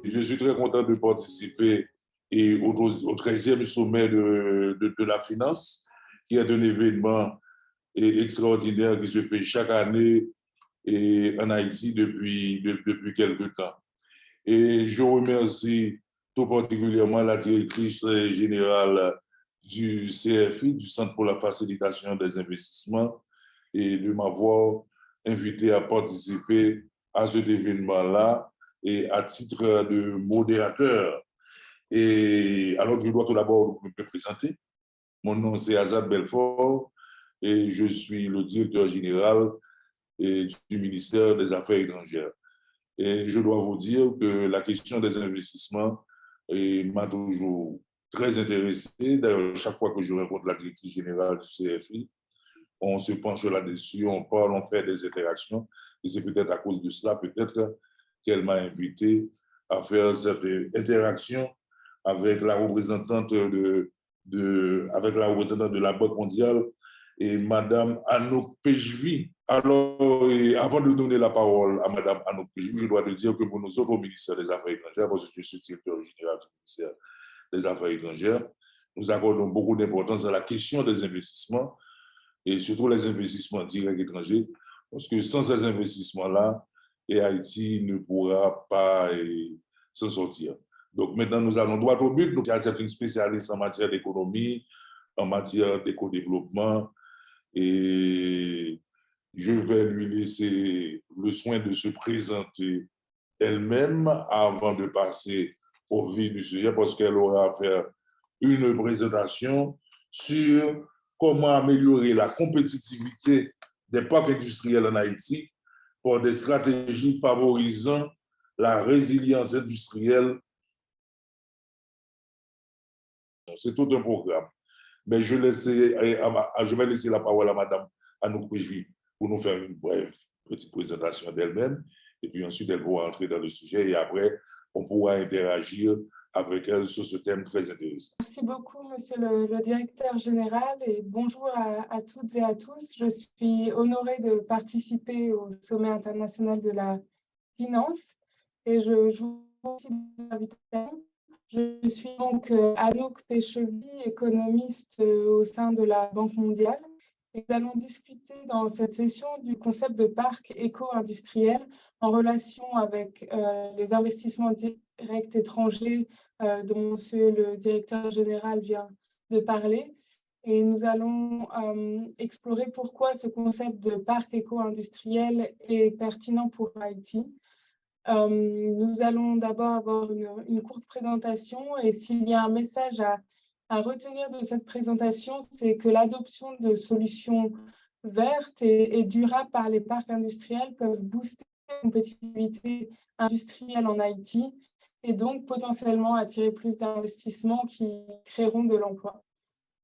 je suis très content de participer au 13e sommet de la finance, qui est un événement extraordinaire qui se fait chaque année en Haïti depuis quelques temps. Et je remercie tout particulièrement la directrice générale du CFI, du Centre pour la facilitation des investissements, et de m'avoir invité à participer à cet événement-là et à titre de modérateur. Et alors, je dois tout d'abord me présenter. Mon nom, c'est Azad Belfort et je suis le directeur général du ministère des Affaires étrangères. Et je dois vous dire que la question des investissements m'a toujours très intéressé. D'ailleurs, chaque fois que je rencontre la directrice générale du CFI, on se penche là-dessus, on parle, on fait des interactions. Et c'est peut-être à cause de cela, peut-être qu'elle m'a invité à faire cette interaction avec la représentante avec la représentante de la Banque mondiale et Madame Anouk Pejvi. Alors, avant de donner la parole à Madame Anouk Pejvi, je dois te dire que pour nous autres au ministère des Affaires étrangères, parce que je suis directeur général du ministère des Affaires étrangères, nous accordons beaucoup d'importance à la question des investissements et surtout les investissements directs étrangers, parce que sans ces investissements-là, Haïti ne pourra pas s'en sortir. Donc maintenant, nous allons droit au but. C'est une spécialiste en matière d'économie, en matière d'éco-développement, et je vais lui laisser le soin de se présenter elle-même avant de passer au vif du sujet, parce qu'elle aura à faire une présentation sur comment améliorer la compétitivité des parcs industriels en Haïti pour des stratégies favorisant la résilience industrielle. C'est tout un programme. Mais je vais laisser la parole à Mme Anouk Pejvi pour nous faire une brève petite présentation d'elle-même. Et puis ensuite, elle pourra entrer dans le sujet et après, on pourra interagir avec elle sur ce thème très intéressant. Merci beaucoup, Monsieur le directeur général, et bonjour à toutes et à tous. Je suis honorée de participer au Sommet international de la finance et je vous remercie de l'invitation. Je suis donc Anouk Pejvi, économiste au sein de la Banque mondiale. Et nous allons discuter dans cette session du concept de parc éco-industriel en relation avec les investissements directs étrangers dont Monsieur le directeur général vient de parler. Et nous allons explorer pourquoi ce concept de parc éco-industriel est pertinent pour Haïti. Nous allons d'abord avoir une courte présentation, et s'il y a un message à retenir de cette présentation, c'est que l'adoption de solutions vertes et durables par les parcs industriels peuvent booster la compétitivité industrielle en Haïti et donc potentiellement attirer plus d'investissements qui créeront de l'emploi.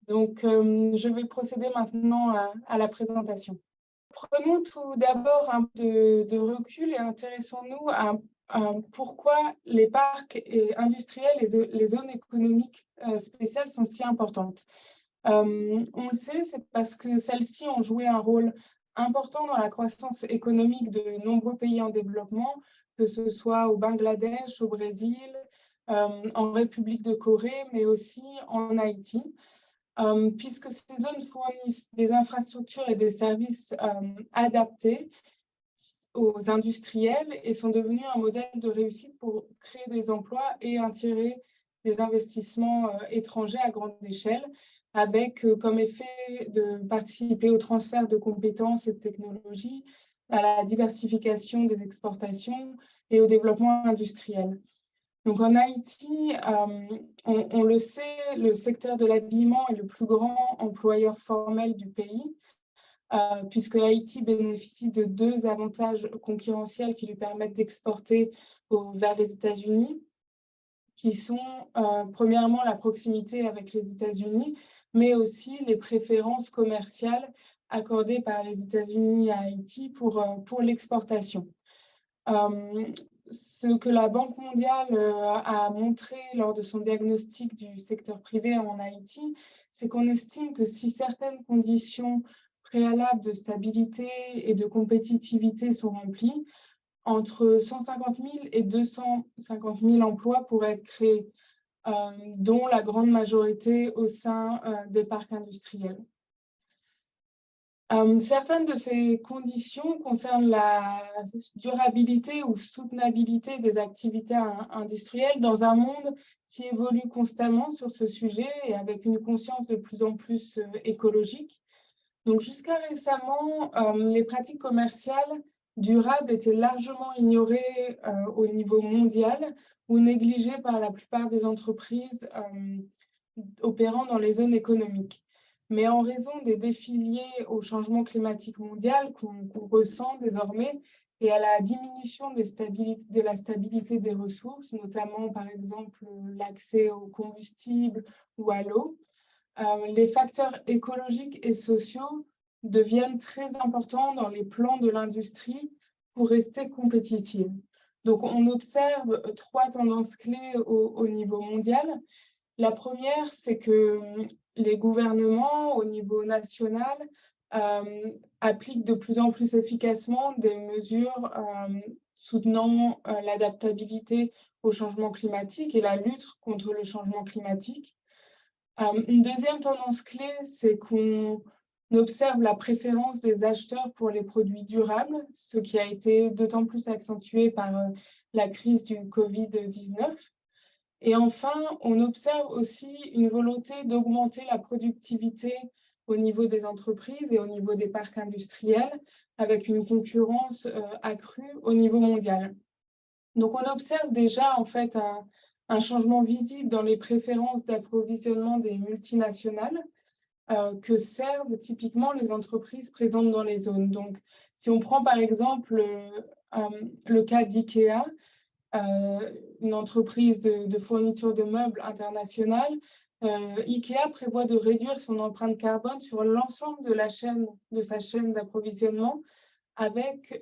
Donc, je vais procéder maintenant à la présentation. Prenons tout d'abord un peu de recul et intéressons-nous à pourquoi les parcs industriels et les zones économiques spéciales sont si importantes. On le sait, c'est parce que celles-ci ont joué un rôle important dans la croissance économique de nombreux pays en développement, que ce soit au Bangladesh, au Brésil, en République de Corée, mais aussi en Haïti. Puisque ces zones fournissent des infrastructures et des services adaptés aux industriels et sont devenus un modèle de réussite pour créer des emplois et attirer des investissements étrangers à grande échelle, avec comme effet de participer au transfert de compétences et de technologies, à la diversification des exportations et au développement industriel. Donc en Haïti, on le sait, le secteur de l'habillement est le plus grand employeur formel du pays, puisque Haïti bénéficie de deux avantages concurrentiels qui lui permettent d'exporter vers les États-Unis, qui sont premièrement la proximité avec les États-Unis, mais aussi les préférences commerciales accordées par les États-Unis à Haïti pour l'exportation. Ce que la Banque mondiale a montré lors de son diagnostic du secteur privé en Haïti, c'est qu'on estime que si certaines conditions préalables de stabilité et de compétitivité sont remplies, entre 150 000 et 250 000 emplois pourraient être créés, dont la grande majorité au sein des parcs industriels. Certaines de ces conditions concernent la durabilité ou soutenabilité des activités industrielles dans un monde qui évolue constamment sur ce sujet et avec une conscience de plus en plus écologique. Donc, jusqu'à récemment, les pratiques commerciales durables étaient largement ignorées au niveau mondial ou négligées par la plupart des entreprises opérant dans les zones économiques. Mais en raison des défis liés au changement climatique mondial qu'on ressent désormais et à la diminution de la stabilité des ressources, notamment par exemple l'accès au combustible ou à l'eau, les facteurs écologiques et sociaux deviennent très importants dans les plans de l'industrie pour rester compétitive. Donc, on observe 3 tendances clés au niveau mondial. La première, c'est que les gouvernements au niveau national appliquent de plus en plus efficacement des mesures soutenant l'adaptabilité au changement climatique et la lutte contre le changement climatique. Une deuxième tendance clé, c'est qu'on observe la préférence des acheteurs pour les produits durables, ce qui a été d'autant plus accentué par la crise du Covid-19. Et enfin, on observe aussi une volonté d'augmenter la productivité au niveau des entreprises et au niveau des parcs industriels, avec une concurrence accrue au niveau mondial. Donc, on observe déjà en fait un changement visible dans les préférences d'approvisionnement des multinationales que servent typiquement les entreprises présentes dans les zones. Donc, si on prend par exemple le cas d'IKEA, une entreprise de fourniture de meubles internationale, IKEA prévoit de réduire son empreinte carbone sur l'ensemble de sa chaîne d'approvisionnement avec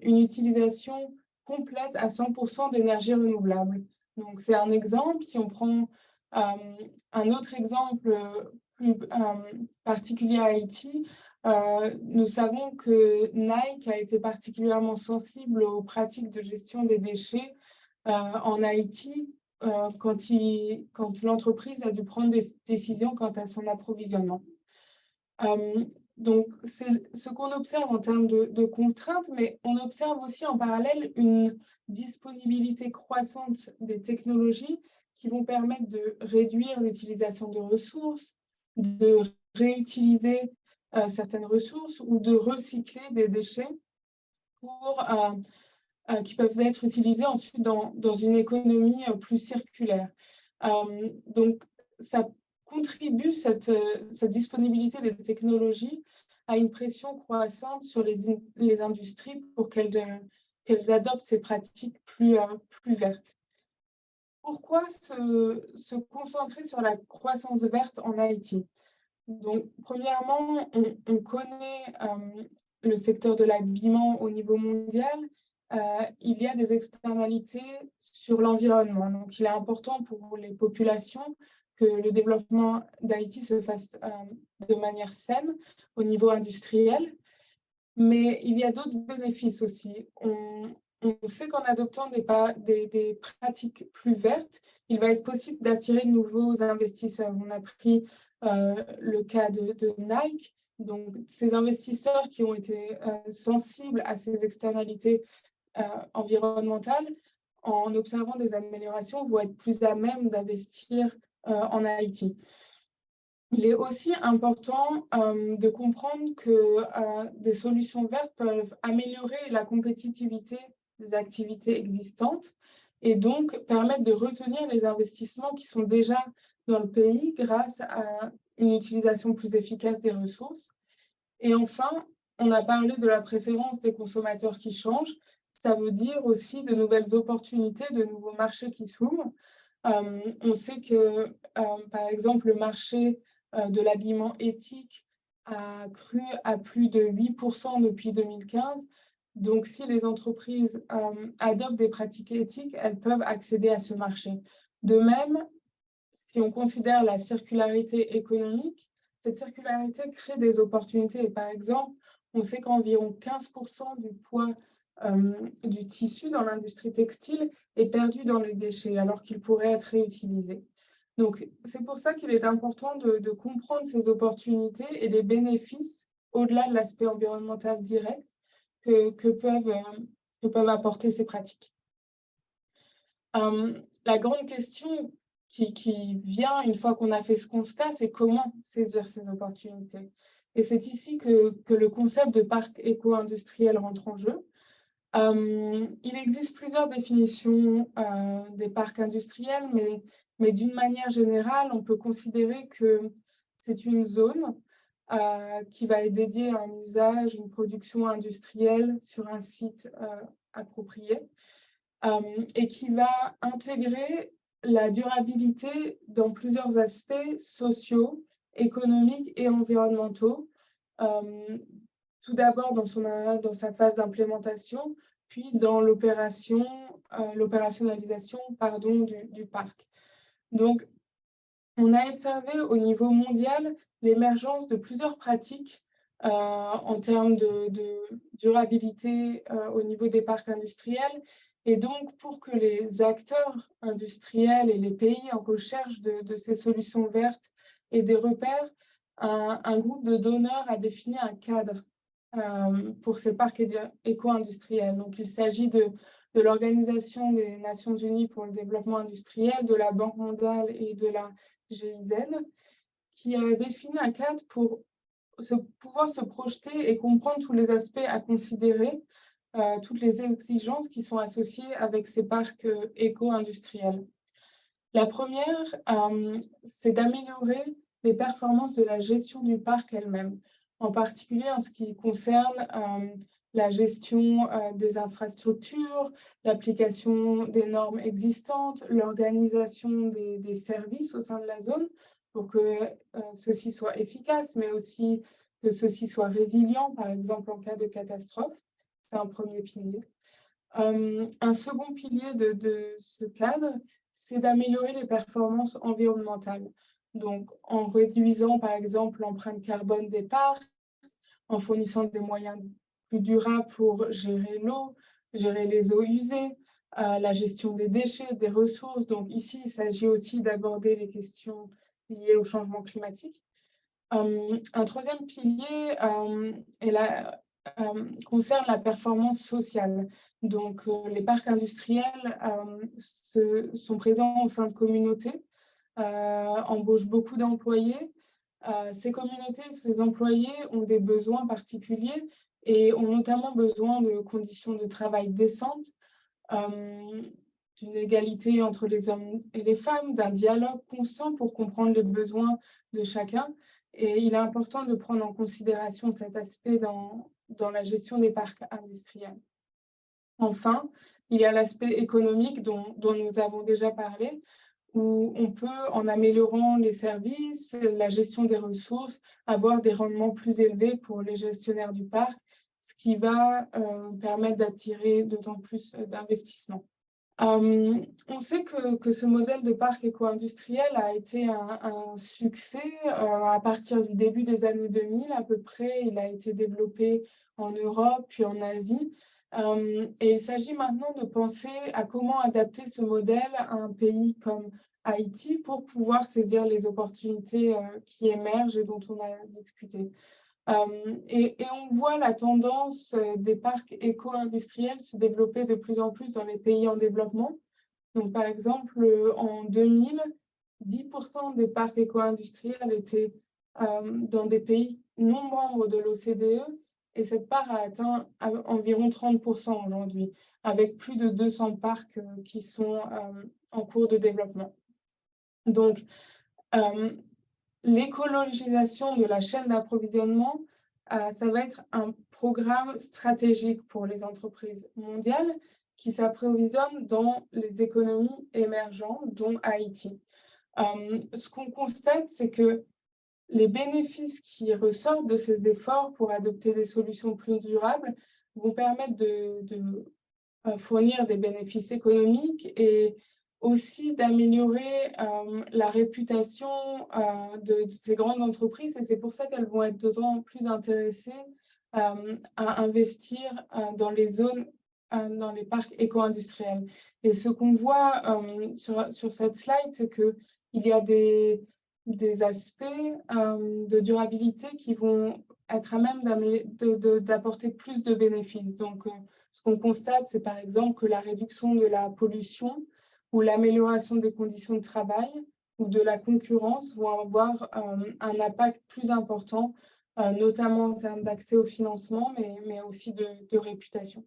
une utilisation complète à 100% d'énergie renouvelable. Donc, c'est un exemple. Si on prend un autre exemple plus particulier à Haïti, nous savons que Nike a été particulièrement sensible aux pratiques de gestion des déchets en Haïti quand l'entreprise a dû prendre des décisions quant à son approvisionnement. Donc, c'est ce qu'on observe en termes de contraintes, mais on observe aussi en parallèle une disponibilité croissante des technologies qui vont permettre de réduire l'utilisation de ressources, de réutiliser certaines ressources ou de recycler des déchets qui peuvent être utilisés ensuite dans une économie plus circulaire. Donc, ça contribue, cette disponibilité des technologies, à une pression croissante sur les industries pour qu'elles adoptent ces pratiques plus vertes. Pourquoi se concentrer sur la croissance verte en Haïti? Donc, premièrement, on connaît le secteur de l'habillement au niveau mondial. Il y a des externalités sur l'environnement. Donc, il est important pour les populations que le développement d'Haïti se fasse de manière saine au niveau industriel. Mais il y a d'autres bénéfices aussi. On sait qu'en adoptant des pratiques plus vertes, il va être possible d'attirer de nouveaux investisseurs. On a pris le cas de Nike. Donc, ces investisseurs qui ont été sensibles à ces externalités environnementales, en observant des améliorations, vont être plus à même d'investir en Haïti. Il est aussi important de comprendre que des solutions vertes peuvent améliorer la compétitivité des activités existantes et donc permettre de retenir les investissements qui sont déjà dans le pays grâce à une utilisation plus efficace des ressources. Et enfin, on a parlé de la préférence des consommateurs qui change. Ça veut dire aussi de nouvelles opportunités, de nouveaux marchés qui s'ouvrent. On sait que, par exemple, le marché de l'habillement éthique a cru à plus de 8% depuis 2015. Donc, si les entreprises adoptent des pratiques éthiques, elles peuvent accéder à ce marché. De même, si on considère la circularité économique, cette circularité crée des opportunités. Et par exemple, on sait qu'environ 15% du poids du tissu dans l'industrie textile est perdu dans les déchets alors qu'il pourrait être réutilisé. Donc, c'est pour ça qu'il est important de comprendre ces opportunités et les bénéfices au-delà de l'aspect environnemental direct que peuvent apporter ces pratiques. La grande question qui vient une fois qu'on a fait ce constat, c'est comment saisir ces opportunités. Et c'est ici que le concept de parc éco-industriel rentre en jeu. Il existe plusieurs définitions des parcs industriels, mais d'une manière générale, on peut considérer que c'est une zone qui va être dédiée à un usage, une production industrielle sur un site approprié et qui va intégrer la durabilité dans plusieurs aspects sociaux, économiques et environnementaux. Tout d'abord dans sa phase d'implémentation, puis dans l'opérationnalisation du parc. Donc, on a observé au niveau mondial l'émergence de plusieurs pratiques en termes de durabilité au niveau des parcs industriels. Et donc, pour que les acteurs industriels et les pays en recherche de ces solutions vertes et des repères, un groupe de donneurs a défini un cadre pour ces parcs éco-industriels. Donc, il s'agit de l'Organisation des Nations Unies pour le développement industriel, de la Banque mondiale et de la GIZ, qui a défini un cadre pour pouvoir se projeter et comprendre tous les aspects à considérer, toutes les exigences qui sont associées avec ces parcs éco-industriels. La première, c'est d'améliorer les performances de la gestion du parc elle-même, en particulier en ce qui concerne la gestion des infrastructures, l'application des normes existantes, l'organisation des services au sein de la zone pour que ceux-ci soient efficaces, mais aussi que ceux-ci soient résilients, par exemple en cas de catastrophe. C'est un premier pilier. Un second pilier de ce cadre, c'est d'améliorer les performances environnementales. Donc, en réduisant, par exemple, l'empreinte carbone des parcs, en fournissant des moyens plus durables pour gérer l'eau, gérer les eaux usées, la gestion des déchets, des ressources. Donc, ici, il s'agit aussi d'aborder les questions liées au changement climatique. Un troisième pilier concerne la performance sociale. Donc, les parcs industriels sont présents au sein de communautés, embauchent beaucoup d'employés. Ces communautés, ces employés ont des besoins particuliers et ont notamment besoin de conditions de travail décentes, d'une égalité entre les hommes et les femmes, d'un dialogue constant pour comprendre les besoins de chacun. Et il est important de prendre en considération cet aspect dans la gestion des parcs industriels. Enfin, il y a l'aspect économique dont nous avons déjà parlé, où on peut, en améliorant les services, la gestion des ressources, avoir des rendements plus élevés pour les gestionnaires du parc, ce qui va permettre d'attirer d'autant plus d'investissements. On sait que ce modèle de parc éco-industriel a été un succès à partir du début des années 2000 à peu près. Il a été développé en Europe puis en Asie. Et il s'agit maintenant de penser à comment adapter ce modèle à un pays comme Haïti pour pouvoir saisir les opportunités qui émergent et dont on a discuté. Et on voit la tendance des parcs éco-industriels se développer de plus en plus dans les pays en développement. Donc, par exemple, en 2000, 10% des parcs éco-industriels étaient dans des pays non membres de l'OCDE et cette part a atteint environ 30% aujourd'hui, avec plus de 200 parcs qui sont en cours de développement. Donc, l'écologisation de la chaîne d'approvisionnement, ça va être un programme stratégique pour les entreprises mondiales qui s'approvisionnent dans les économies émergentes, dont Haïti. Ce qu'on constate, c'est que les bénéfices qui ressortent de ces efforts pour adopter des solutions plus durables vont permettre de fournir des bénéfices économiques et aussi d'améliorer la réputation de ces grandes entreprises. Et c'est pour ça qu'elles vont être d'autant plus intéressées à investir dans les zones dans les parcs éco-industriels. Et ce qu'on voit sur cette slide, c'est qu'il y a des aspects de durabilité qui vont être à même d'apporter plus de bénéfices. Donc, ce qu'on constate, c'est par exemple que la réduction de la pollution ou l'amélioration des conditions de travail ou de la concurrence vont avoir un impact plus important, notamment en termes d'accès au financement, mais aussi de réputation.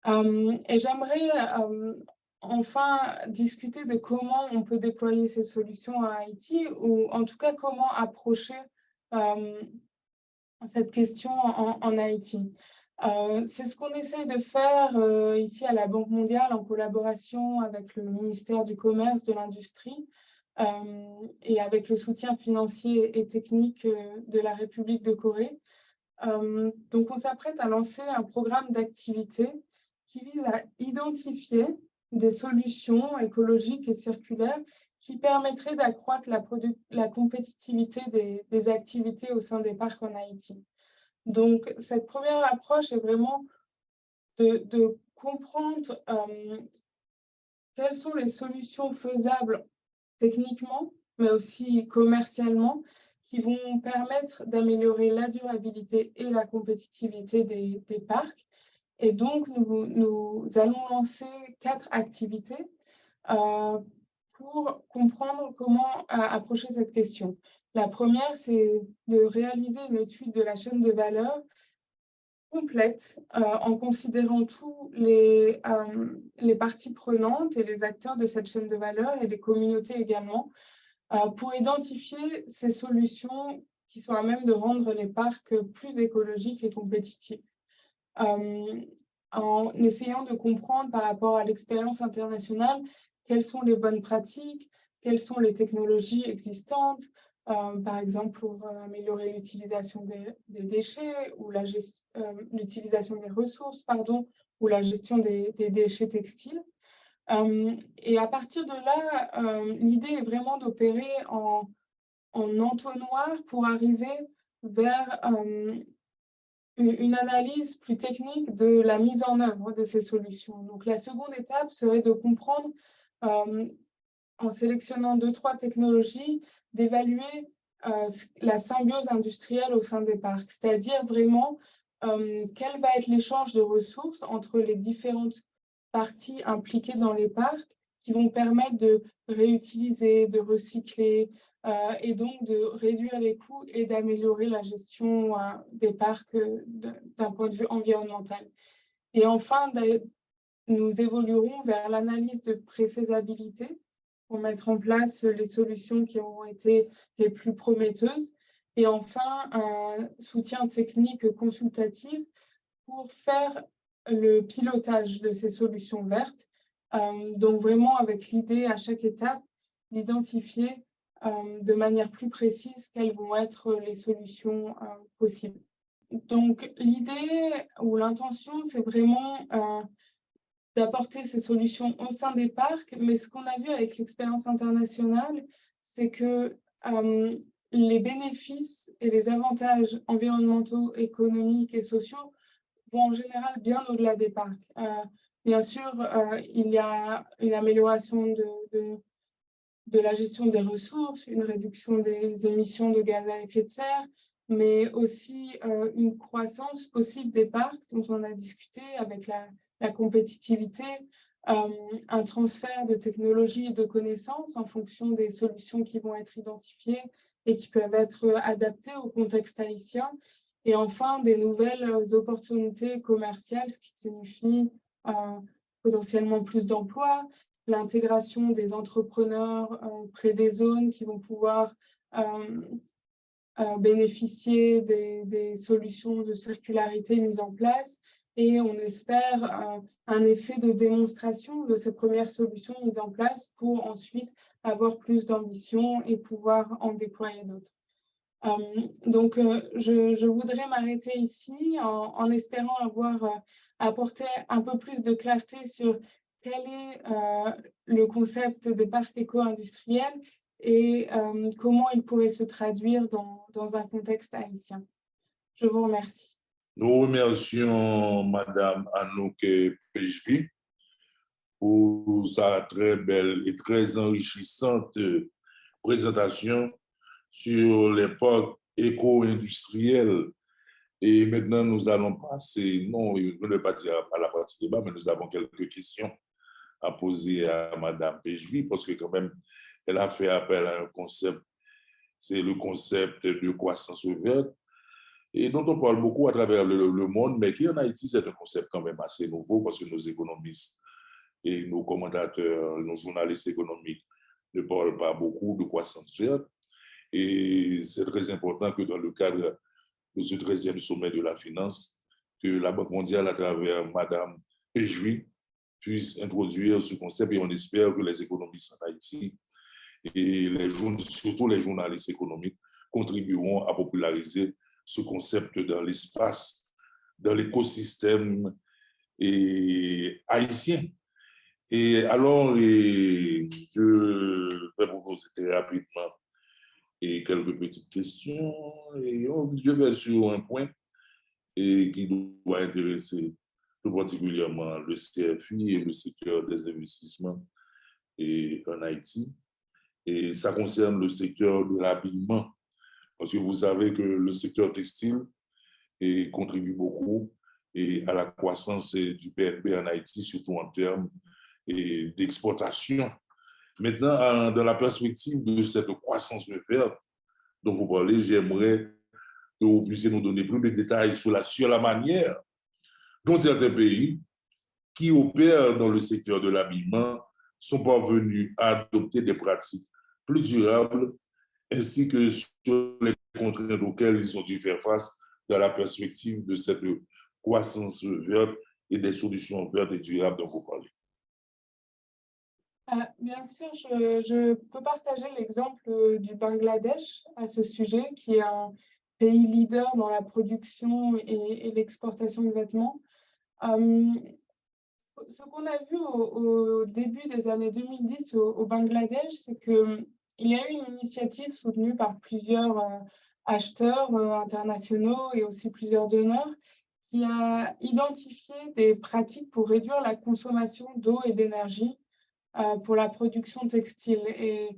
Et j'aimerais enfin discuter de comment on peut déployer ces solutions à Haïti, ou en tout cas comment approcher cette question en Haïti. C'est ce qu'on essaie de faire ici à la Banque mondiale en collaboration avec le ministère du Commerce, de l'Industrie et avec le soutien financier et technique de la République de Corée. Donc, on s'apprête à lancer un programme d'activité qui vise à identifier des solutions écologiques et circulaires qui permettraient d'accroître la compétitivité des activités au sein des parcs en Haïti. Donc, cette première approche est vraiment de comprendre quelles sont les solutions faisables techniquement, mais aussi commercialement, qui vont permettre d'améliorer la durabilité et la compétitivité des parcs. Et donc, nous allons lancer 4 activités pour comprendre comment approcher cette question. La première, c'est de réaliser une étude de la chaîne de valeur complète en considérant tous les parties prenantes et les acteurs de cette chaîne de valeur et les communautés également, pour identifier ces solutions qui sont à même de rendre les parcs plus écologiques et compétitifs. En essayant de comprendre par rapport à l'expérience internationale quelles sont les bonnes pratiques, quelles sont les technologies existantes, par exemple pour améliorer l'utilisation des déchets ou l'utilisation des ressources, ou la gestion des déchets textiles. Et à partir de là, l'idée est vraiment d'opérer en entonnoir pour arriver vers une analyse plus technique de la mise en œuvre de ces solutions. Donc, la seconde étape serait de comprendre, en sélectionnant 2-3 technologies, d'évaluer la symbiose industrielle au sein des parcs, c'est-à-dire vraiment quel va être l'échange de ressources entre les différentes parties impliquées dans les parcs qui vont permettre de réutiliser, de recycler, et donc de réduire les coûts et d'améliorer la gestion des parcs d'un point de vue environnemental. Et enfin, nous évoluerons vers l'analyse de préfaisabilité pour mettre en place les solutions qui ont été les plus prometteuses. Et enfin, un soutien technique consultatif pour faire le pilotage de ces solutions vertes. Donc vraiment avec l'idée à chaque étape d'identifier de manière plus précise quelles vont être les solutions possibles. Donc l'idée ou l'intention, c'est vraiment d'apporter ces solutions au sein des parcs, mais ce qu'on a vu avec l'expérience internationale, c'est que les bénéfices et les avantages environnementaux, économiques et sociaux vont en général bien au-delà des parcs. Bien sûr, il y a une amélioration de la gestion des ressources, une réduction des émissions de gaz à effet de serre, mais aussi une croissance possible des parcs dont on a discuté avec la compétitivité, un transfert de technologies et de connaissances en fonction des solutions qui vont être identifiées et qui peuvent être adaptées au contexte haïtien, et enfin des nouvelles opportunités commerciales, ce qui signifie potentiellement plus d'emplois, l'intégration des entrepreneurs près des zones qui vont pouvoir bénéficier des solutions de circularité mises en place, et on espère un effet de démonstration de ces premières solutions mises en place pour ensuite avoir plus d'ambition et pouvoir en déployer d'autres. Donc, je voudrais m'arrêter ici en espérant avoir apporté un peu plus de clarté sur quel est le concept des parcs éco-industriels et comment il pourrait se traduire dans un contexte haïtien. Je vous remercie. Nous remercions Madame Anouk Pejvi pour sa très belle et très enrichissante présentation sur l'époque éco-industrielle. Et maintenant, nous allons passer, non, je ne vais pas dire à la partie débat, mais nous avons quelques questions à poser à Madame Pejvi, parce que quand même, elle a fait appel à un concept, c'est le concept de croissance verte, et dont on parle beaucoup à travers le monde, mais qui en Haïti, c'est un concept quand même assez nouveau, parce que nos économistes et nos commentateurs, nos journalistes économiques ne parlent pas beaucoup de croissance verte. Et c'est très important que dans le cadre de ce 13e sommet de la finance, que la Banque mondiale, à travers Madame Pejvi, puisse introduire ce concept, et on espère que les économistes en Haïti et surtout les journalistes économiques contribueront à populariser ce concept dans l'espace, dans l'écosystème haïtien. Et alors, je vais vous poser très rapidement quelques petites questions. Et je vais sur un point qui doit intéresser tout particulièrement le CFI et le secteur des investissements en Haïti. Et ça concerne le secteur de l'habillement. Parce que vous savez que le secteur textile contribue beaucoup à la croissance du PNB en Haïti, surtout en termes d'exportation. Maintenant, dans la perspective de cette croissance verte dont vous parlez, j'aimerais que vous puissiez nous donner plus de détails sur la manière dont certains pays qui opèrent dans le secteur de l'habillement sont parvenus à adopter des pratiques plus durables, ainsi que sur les contraintes auxquelles ils ont dû faire face dans la perspective de cette croissance verte et des solutions vertes et durables dont vous parlez. Bien sûr, je peux partager l'exemple du Bangladesh à ce sujet, qui est un pays leader dans la production et l'exportation de vêtements. Ce qu'on a vu au début des années 2010 au Bangladesh, c'est qu'il y a eu une initiative soutenue par plusieurs acheteurs internationaux et aussi plusieurs donneurs qui a identifié des pratiques pour réduire la consommation d'eau et d'énergie pour la production textile. Et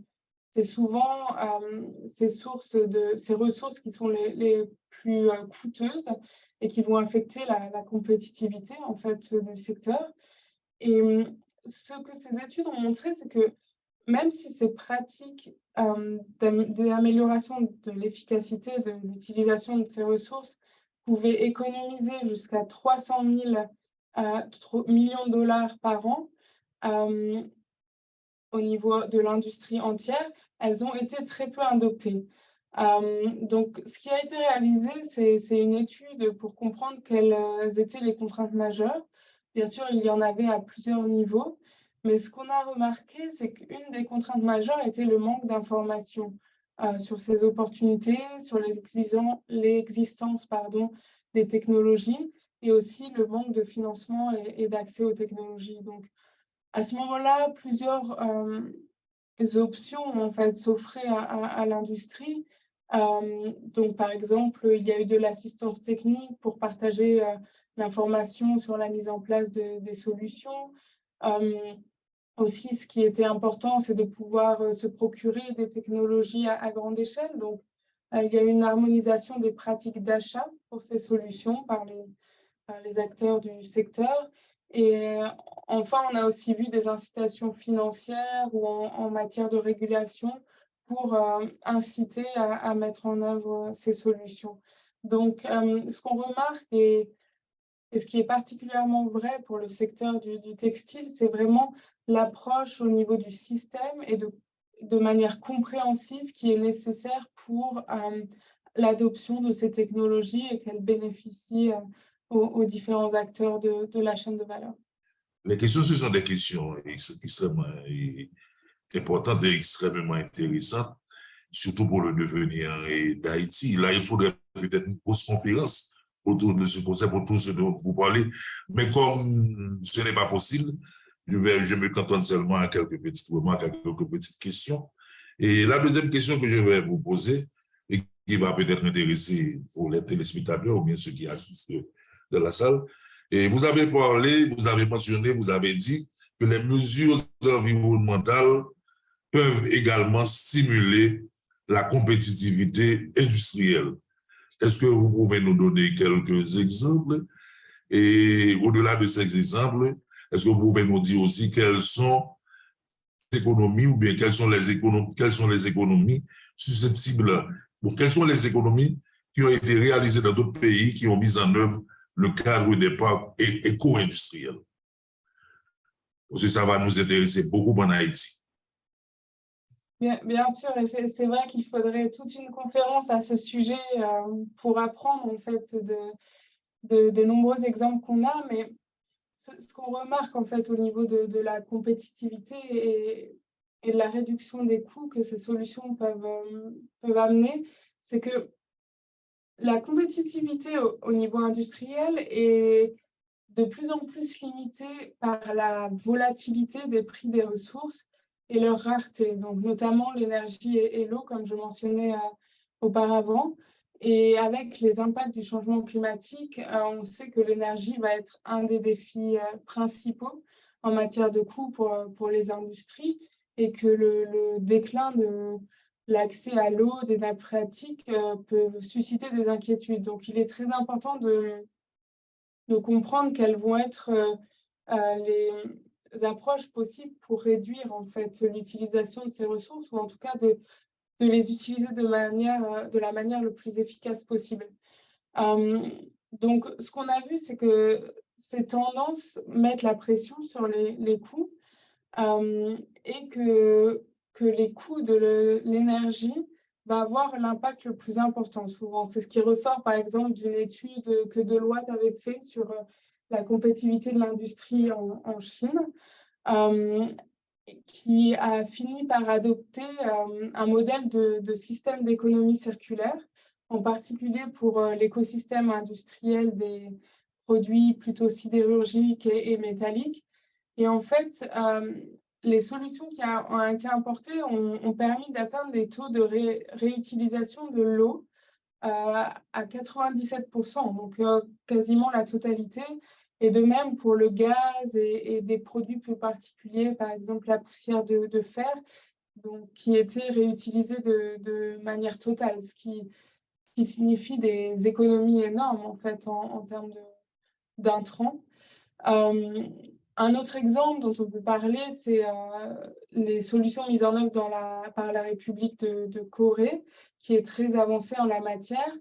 c'est souvent ces ressources qui sont les plus coûteuses et qui vont affecter la compétitivité en fait, du secteur. Et ce que ces études ont montré, c'est que même si ces pratiques d'amélioration de l'efficacité de l'utilisation de ces ressources pouvaient économiser jusqu'à 300 000 millions de dollars par an, au niveau de l'industrie entière, elles ont été très peu adoptées. Donc, ce qui a été réalisé, c'est une étude pour comprendre quelles étaient les contraintes majeures. Bien sûr, il y en avait à plusieurs niveaux, mais ce qu'on a remarqué, c'est qu'une des contraintes majeures était le manque d'informations sur ces opportunités, sur l'existence des technologies, et aussi le manque de financement et d'accès aux technologies. Donc, à ce moment-là, plusieurs options en fait, s'offraient à l'industrie. Donc, par exemple, il y a eu de l'assistance technique pour partager l'information sur la mise en place des solutions. Aussi, ce qui était important, c'est de pouvoir se procurer des technologies à grande échelle. Donc, il y a eu une harmonisation des pratiques d'achat pour ces solutions par les acteurs du secteur. Et enfin, on a aussi vu des incitations financières ou en matière de régulation pour inciter à mettre en œuvre ces solutions. Donc, ce qu'on remarque et ce qui est particulièrement vrai pour le secteur du textile, c'est vraiment l'approche au niveau du système et de manière compréhensive qui est nécessaire pour l'adoption de ces technologies et qu'elles bénéficient aux différents acteurs de la chaîne de valeur. Les questions, ce sont des questions extrêmement importantes et extrêmement intéressantes, surtout pour le devenir d'Haïti. Là, il faudrait peut-être une grosse conférence autour de ce concept, autour de ce dont vous parlez. Mais comme ce n'est pas possible, je me cantonne seulement à quelques petites remarques, à quelques petites questions. Et la deuxième question que je vais vous poser, et qui va peut-être intéresser pour les téléspectateurs ou bien ceux qui assistent dans la salle. Et vous avez parlé, vous avez mentionné, vous avez dit que les mesures environnementales peuvent également stimuler la compétitivité industrielle. Est-ce que vous pouvez nous donner quelques exemples? Et au-delà de ces exemples, est-ce que vous pouvez nous dire aussi quelles sont les économies ou bien quelles sont les économies susceptibles, ou quelles sont les économies qui ont été réalisées dans d'autres pays qui ont mis en œuvre le cadre des parcs éco-industriels? Parce que ça va nous intéresser beaucoup en Haïti. Bien sûr, et c'est vrai qu'il faudrait toute une conférence à ce sujet pour apprendre en fait des nombreux exemples qu'on a, mais ce qu'on remarque en fait au niveau de la compétitivité et de la réduction des coûts que ces solutions peuvent amener, c'est que la compétitivité au niveau industriel est de plus en plus limitée par la volatilité des prix des ressources et leur rareté, donc notamment l'énergie et l'eau, comme je mentionnais auparavant. Et avec les impacts du changement climatique, on sait que l'énergie va être un des défis principaux en matière de coûts pour les industries et que le déclin de l'accès à l'eau des nappes phréatiques peut susciter des inquiétudes. Donc, il est très important de comprendre quelles vont être les approches possibles pour réduire en fait l'utilisation de ces ressources ou en tout cas de les utiliser de la manière le plus efficace possible. Donc, ce qu'on a vu, c'est que ces tendances mettent la pression sur les coûts et que les coûts de l'énergie va avoir l'impact le plus important souvent. C'est ce qui ressort par exemple d'une étude que Deloitte avait fait sur la compétitivité de l'industrie en Chine, qui a fini par adopter un modèle de système d'économie circulaire, en particulier pour l'écosystème industriel des produits plutôt sidérurgiques et métalliques. Et en fait, les solutions qui ont été importées ont permis d'atteindre des taux de réutilisation de l'eau à 97%, donc quasiment la totalité. Et de même pour le gaz et des produits plus particuliers, par exemple la poussière de fer, donc, qui était réutilisée de manière totale, ce qui signifie des économies énormes en fait en termes d'intrants. Un autre exemple dont on peut parler, c'est les solutions mises en œuvre par la République de Corée, qui est très avancée en la matière.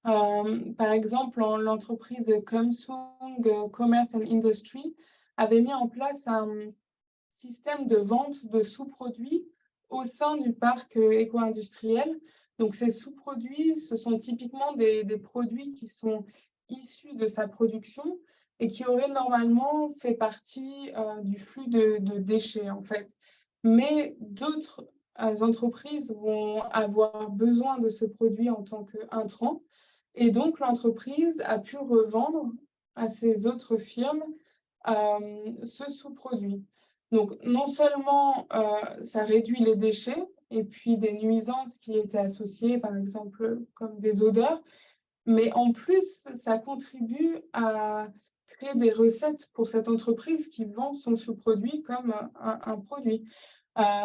Par exemple, l'entreprise Samsung Commerce and Industry avait mis en place un système de vente de sous-produits au sein du parc éco-industriel. Donc, ces sous-produits, ce sont typiquement des produits qui sont issus de sa production et qui auraient normalement fait partie du flux de déchets, en fait. Mais d'autres entreprises vont avoir besoin de ce produit en tant qu'intrant. Et donc, l'entreprise a pu revendre à ces autres firmes ce sous-produit. Donc, non seulement ça réduit les déchets et puis des nuisances qui étaient associées, par exemple, comme des odeurs, mais en plus, ça contribue à créer des recettes pour cette entreprise qui vend son sous-produit comme un produit.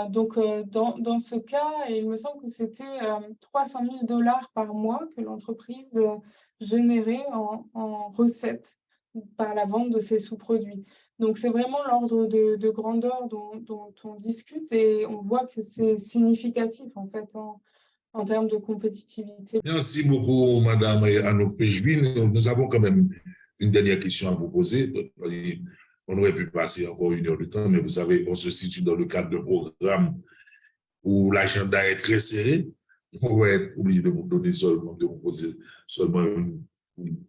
Donc, dans ce cas, il me semble que c'était 300 000 $ par mois que l'entreprise générait en recettes par la vente de ces sous-produits. Donc, c'est vraiment l'ordre de grandeur dont on discute et on voit que c'est significatif en fait en termes de compétitivité. Merci beaucoup, Madame Anouk Pejvin. Nous avons quand même une dernière question à vous poser. On aurait pu passer encore 1 heure de temps, mais vous savez, on se situe dans le cadre de programme où l'agenda est très serré. On va être obligé de vous poser seulement une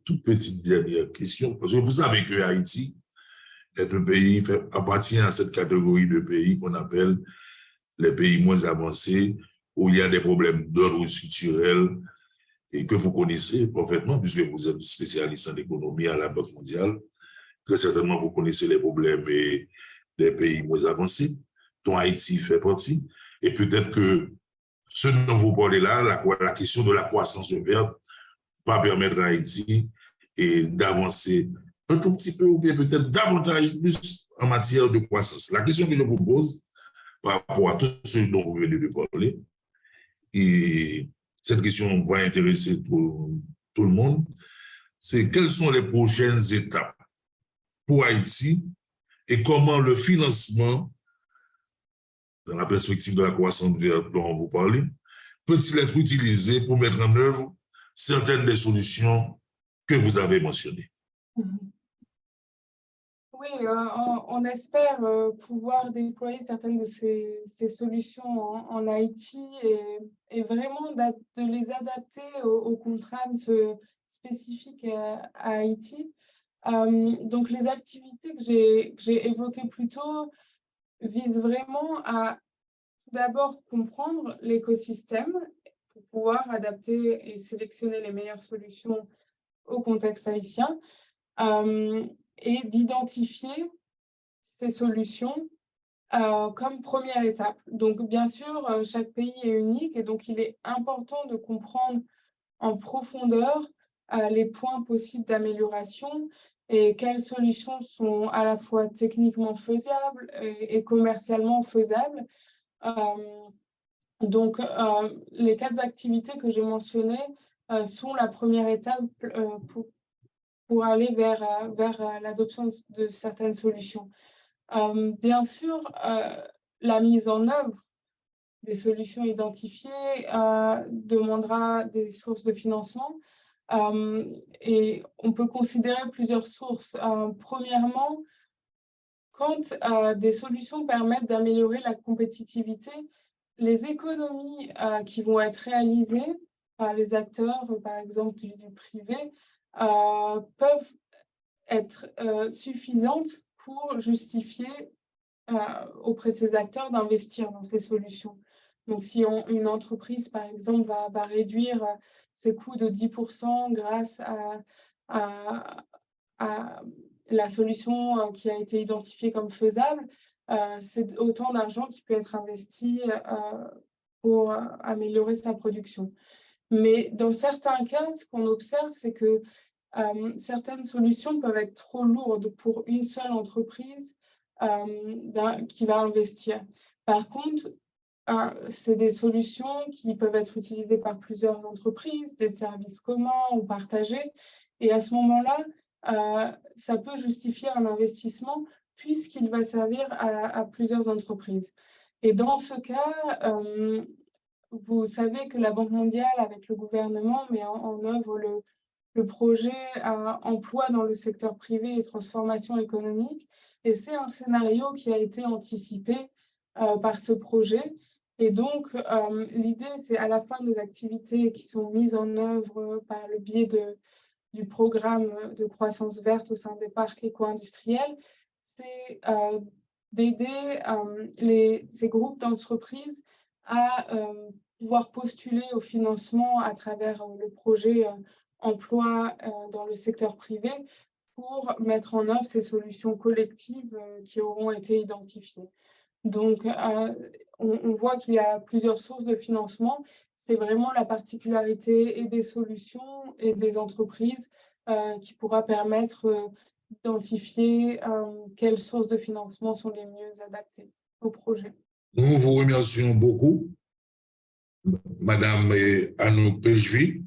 toute petite dernière question. Parce que vous savez que Haïti est un pays, appartient à cette catégorie de pays qu'on appelle les pays moins avancés, où il y a des problèmes d'ordre structurel et que vous connaissez parfaitement, puisque vous êtes spécialiste en économie à la Banque mondiale. Très certainement, vous connaissez les problèmes des pays moins avancés, dont Haïti fait partie. Et peut-être que ce dont vous parlez là, la question de la croissance verte, va permettre à Haïti d'avancer un tout petit peu ou bien peut-être davantage plus en matière de croissance. La question que je vous pose par rapport à tout ce dont vous venez de parler, et cette question va intéresser tout le monde, c'est quelles sont les prochaines étapes pour Haïti et comment le financement, dans la perspective de la croissance verte dont vous parlez, peut-il être utilisé pour mettre en œuvre certaines des solutions que vous avez mentionnées. Oui, on espère pouvoir déployer certaines de ces solutions en Haïti et vraiment de les adapter aux contraintes spécifiques à Haïti. Donc, les activités que j'ai évoquées plus tôt visent vraiment à tout d'abord comprendre l'écosystème pour pouvoir adapter et sélectionner les meilleures solutions au contexte haïtien et d'identifier ces solutions comme première étape. Donc, bien sûr, chaque pays est unique et donc il est important de comprendre en profondeur les points possibles d'amélioration et quelles solutions sont à la fois techniquement faisables et commercialement faisables. Donc, les 4 activités que j'ai mentionnées sont la première étape pour aller vers l'adoption de certaines solutions. Bien sûr, la mise en œuvre des solutions identifiées demandera des sources de financement et on peut considérer plusieurs sources. Premièrement, quand des solutions permettent d'améliorer la compétitivité, les économies qui vont être réalisées par les acteurs, par exemple du privé, peuvent être suffisantes pour justifier auprès de ces acteurs d'investir dans ces solutions. Donc, si une entreprise, par exemple, va réduire ses coûts de 10% grâce à la solution qui a été identifiée comme faisable, c'est autant d'argent qui peut être investi pour améliorer sa production. Mais dans certains cas, ce qu'on observe, c'est que certaines solutions peuvent être trop lourdes pour une seule entreprise qui va investir. Par contre, c'est des solutions qui peuvent être utilisées par plusieurs entreprises, des services communs ou partagés. Et à ce moment-là, ça peut justifier un investissement puisqu'il va servir à plusieurs entreprises. Et dans ce cas, vous savez que la Banque mondiale, avec le gouvernement, met en œuvre le projet emploi dans le secteur privé et transformation économique. Et c'est un scénario qui a été anticipé par ce projet. Et donc, l'idée, c'est à la fin des activités qui sont mises en œuvre par le biais du programme de croissance verte au sein des parcs éco-industriels, c'est d'aider ces groupes d'entreprises à pouvoir postuler au financement à travers le projet emploi dans le secteur privé pour mettre en œuvre ces solutions collectives qui auront été identifiées. Donc, on voit qu'il y a plusieurs sources de financement. C'est vraiment la particularité et des solutions et des entreprises qui pourra permettre d'identifier quelles sources de financement sont les mieux adaptées au projet. Nous vous remercions beaucoup, Madame Anouk Pejvi,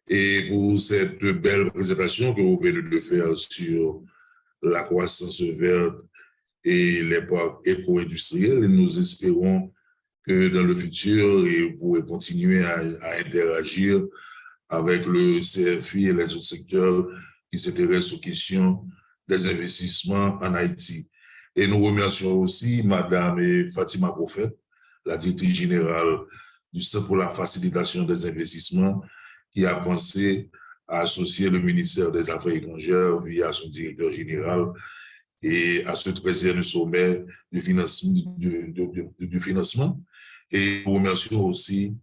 et pour cette belle présentation que vous venez de faire sur la croissance verte et les parcs éco-industriels. Nous espérons que dans le futur, vous pourrez continuer à interagir avec le CFI et les autres secteurs qui s'intéressent aux questions des investissements en Haïti. Et nous remercions aussi Madame Fatima Prophète, la directrice générale du Centre pour la facilitation des investissements, qui a pensé à associer le ministère des Affaires étrangères via son directeur général et à ce 13e sommet du financement. Et nous remercions aussi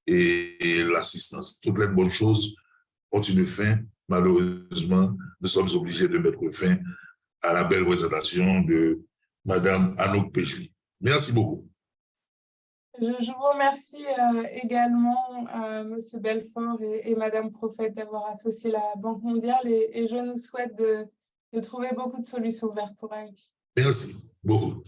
l'assistance. Toutes les bonnes choses ont une fin. Malheureusement, nous sommes obligés de mettre fin à la belle présentation de Madame Anouk Pejvi. Merci beaucoup. Je vous remercie également, Monsieur Belfort et Madame Prophète, d'avoir associé la Banque mondiale et je nous souhaite de trouver beaucoup de solutions vertes pour Haïti. Merci beaucoup.